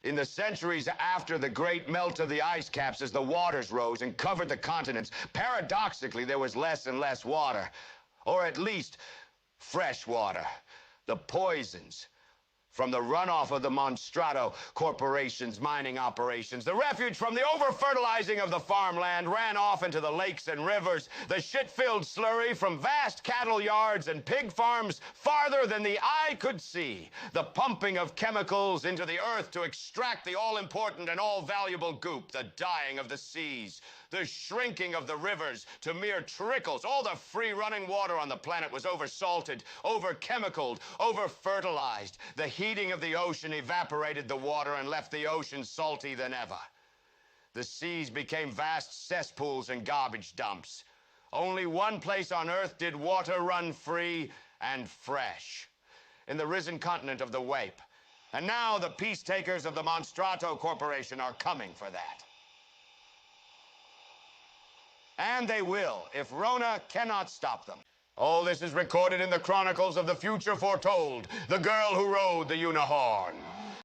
In the centuries after the great melt of the ice caps, as the waters rose and covered the continents, paradoxically, there was less and less water, or at least fresh water. The poisons from the runoff of the Monstrato Corporation's mining operations, the refuge from the over-fertilizing of the farmland ran off into the lakes and rivers, the shit-filled slurry from vast cattle yards and pig farms farther than the eye could see, the pumping of chemicals into the earth to extract the all-important and all-valuable goop, the dying of the seas, the shrinking of the rivers to mere trickles. All the free-running water on the planet was over-salted, over-chemicaled, over-fertilized. The heating of the ocean evaporated the water and left the ocean salty than ever. The seas became vast cesspools and garbage dumps. Only one place on Earth did water run free and fresh, in the risen continent of the Wape. And now the peace takers of the Monstrato Corporation are coming for that. And they will, if Rona cannot stop them. All this is recorded in the chronicles of the future foretold, the girl who rode the Unihorn.